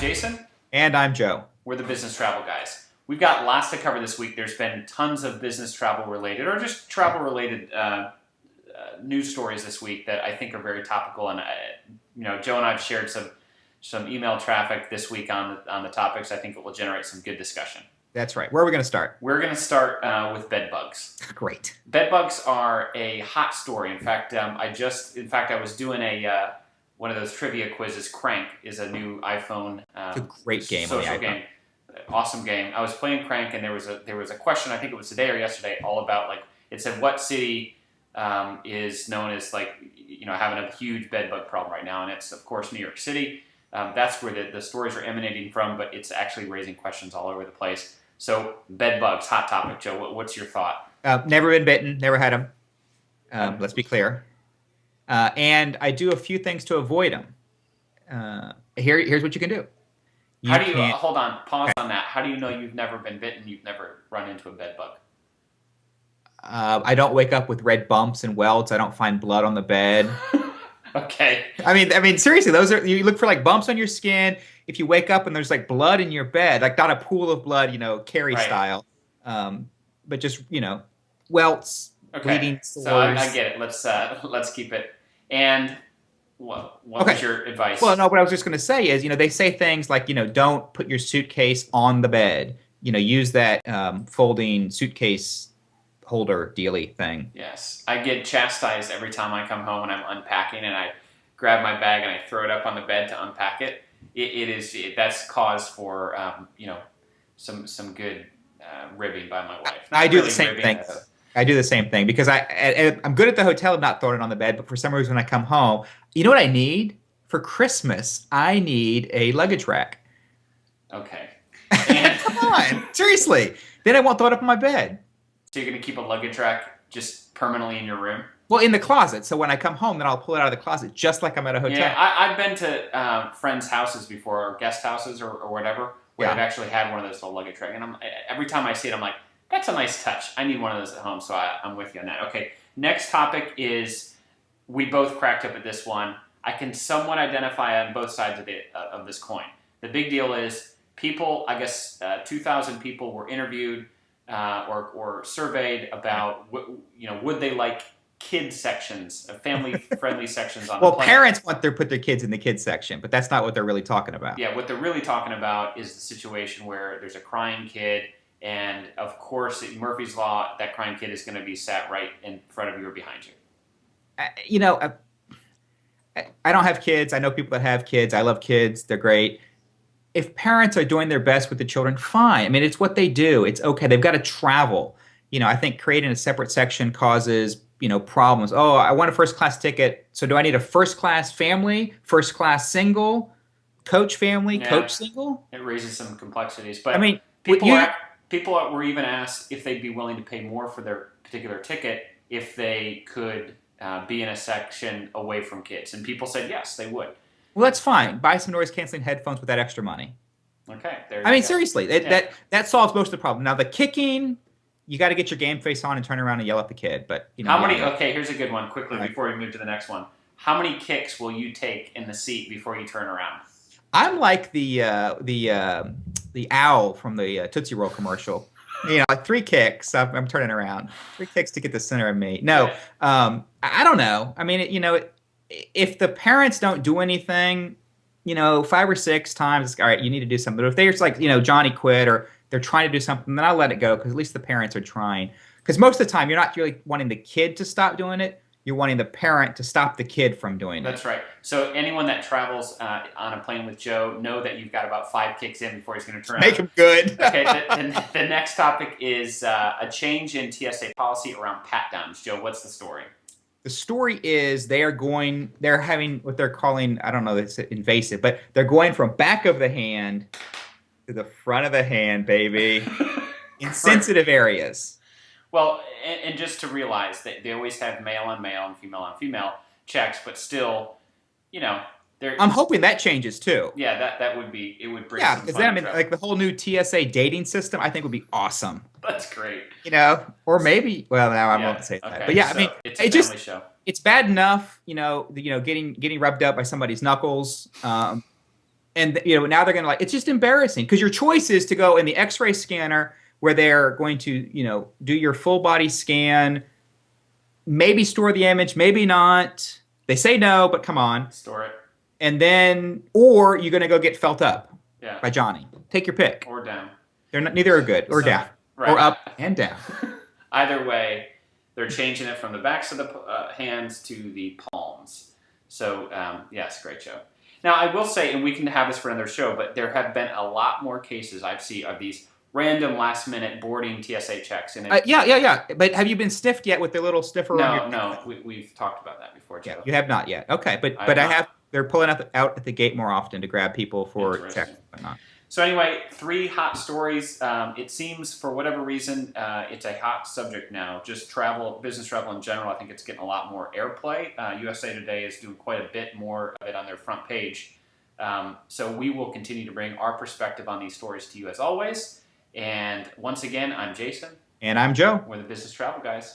Jason. And I'm Joe. We're the Business Travel Guys. We've got lots to cover this week. There's been tons of business travel related or just travel related news stories this week that I think are very topical. And Joe and I have shared some email traffic this week on the topics. I think it will generate some good discussion. That's right. Where are we going to start? We're going to start with bed bugs. Great. Bed bugs are a hot story. In fact, I was doing one of those trivia quizzes. Crank is a new iPhone. It's a great game. Social game. Awesome game. I was playing Crank, and there was a question. I think it was today or yesterday, all about it said what city is known as having a huge bed bug problem right now, and it's of course New York City. That's where the stories are emanating from, but it's actually raising questions all over the place. So bed bugs, hot topic. Joe, what's your thought? Never been bitten. Never had them. Let's be clear. And I do a few things to avoid them. Here's what you can do. Hold on, pause on that. How do you know you've never been bitten? You've never run into a bed bug? I don't wake up with red bumps and welts. I don't find blood on the bed. Okay. I mean, seriously, you look for bumps on your skin. If you wake up and there's blood in your bed, not a pool of blood, Carrie style, but just welts, bleeding sores. So I get it. Let's keep it. And what was your advice? Well, no, what I was just going to say is, they say things like, don't put your suitcase on the bed. Use that folding suitcase holder dealy thing. Yes. I get chastised every time I come home and I'm unpacking and I grab my bag and I throw it up on the bed to unpack it. That's cause for, some good ribbing by my wife. I do the same thing. I do the same thing because I'm good at the hotel of not throwing it on the bed, but for some reason when I come home, you know what I need? For Christmas, I need a luggage rack. Okay. Come on. Seriously. Then I won't throw it up on my bed. So you're going to keep a luggage rack just permanently in your room? Well, in the closet. So when I come home, then I'll pull it out of the closet just like I'm at a hotel. Yeah, I've been to friends' houses before, or guest houses or whatever, where they've actually had one of those little luggage racks. And every time I see it, I'm like, that's a nice touch. I need one of those at home, so I'm with you on that. Okay, next topic is, we both cracked up at this one. I can somewhat identify on both sides of this coin. The big deal is people, I guess 2,000 people were interviewed or surveyed about, would they like kid sections, family-friendly sections on the plane. Parents want to put their kids in the kids section, but that's not what they're really talking about. Yeah, what they're really talking about is the situation where there's a crying kid, and of course, in Murphy's Law, that crying kid is going to be sat right in front of you or behind you. I don't have kids. I know people that have kids. I love kids. They're great. If parents are doing their best with the children, fine. I mean, it's what they do. It's okay. They've got to travel. I think creating a separate section causes, problems. Oh, I want a first class ticket. So do I need a first class family, first class single, coach family, coach single? It raises some complexities. But people were even asked if they'd be willing to pay more for their particular ticket if they could be in a section away from kids. And people said yes, they would. Well, that's fine. Buy some noise-canceling headphones with that extra money. Okay. Seriously, that solves most of the problem. Now, the kicking, you got to get your game face on and turn around and yell at the kid. But how many? Okay, here's a good one. Quickly, before we move to the next one, how many kicks will you take in the seat before you turn around? I'm like the owl from the Tootsie Roll commercial. 3 kicks. I'm turning around. 3 kicks to get the center of me. No, I don't know. I mean, if the parents don't do anything, 5 or 6 times, all right, you need to do something. But if they're just Johnny quit or they're trying to do something, then I'll let it go because at least the parents are trying. Because most of the time, you're not really wanting the kid to stop doing it. You're wanting the parent to stop the kid from doing it. That's right. So anyone that travels on a plane with Joe, know that you've got about 5 kicks in before he's going to turn Make him good. Okay, the next topic is a change in TSA policy around pat downs. Joe, what's the story? The story is they're having what they're calling, I don't know, it's invasive, but they're going from back of the hand to the front of the hand, baby, in sensitive areas. Well, and just to realize that they always have male on male and female on female checks, but still, I'm hoping that changes too. Yeah, that would be, it would bring some fun because then trouble. the whole new TSA dating system I think would be awesome. That's great. Or maybe now I won't say that. But yeah, so it's a family show. It's bad enough, getting rubbed up by somebody's knuckles. And now they're going to it's just embarrassing because your choice is to go in the X-ray scanner where they're going to, do your full body scan, maybe store the image, maybe not. They say no, but come on. Store it. And then, or you're going to go get felt up Yeah. by Johnny. Take your pick. Or down. Neither are good. Or down. Right. Or up and down. Either way, they're changing it from the backs of the hands to the palms. So, yes, great show. Now, I will say, and we can have this for another show, but there have been a lot more cases I've seen of these random last-minute boarding TSA checks. And yeah. But have you been sniffed yet with the little sniffer on your... No, we've talked about that before, Joe. Yeah, you have not yet. Okay, but I have... They're pulling out at the gate more often to grab people for checks and whatnot. So anyway, 3 hot stories. It seems, for whatever reason, it's a hot subject now. Just business travel in general, I think it's getting a lot more airplay. USA Today is doing quite a bit more of it on their front page. So we will continue to bring our perspective on these stories to you as always. And once again, I'm Jason. And I'm Joe. We're the Business Travel Guys.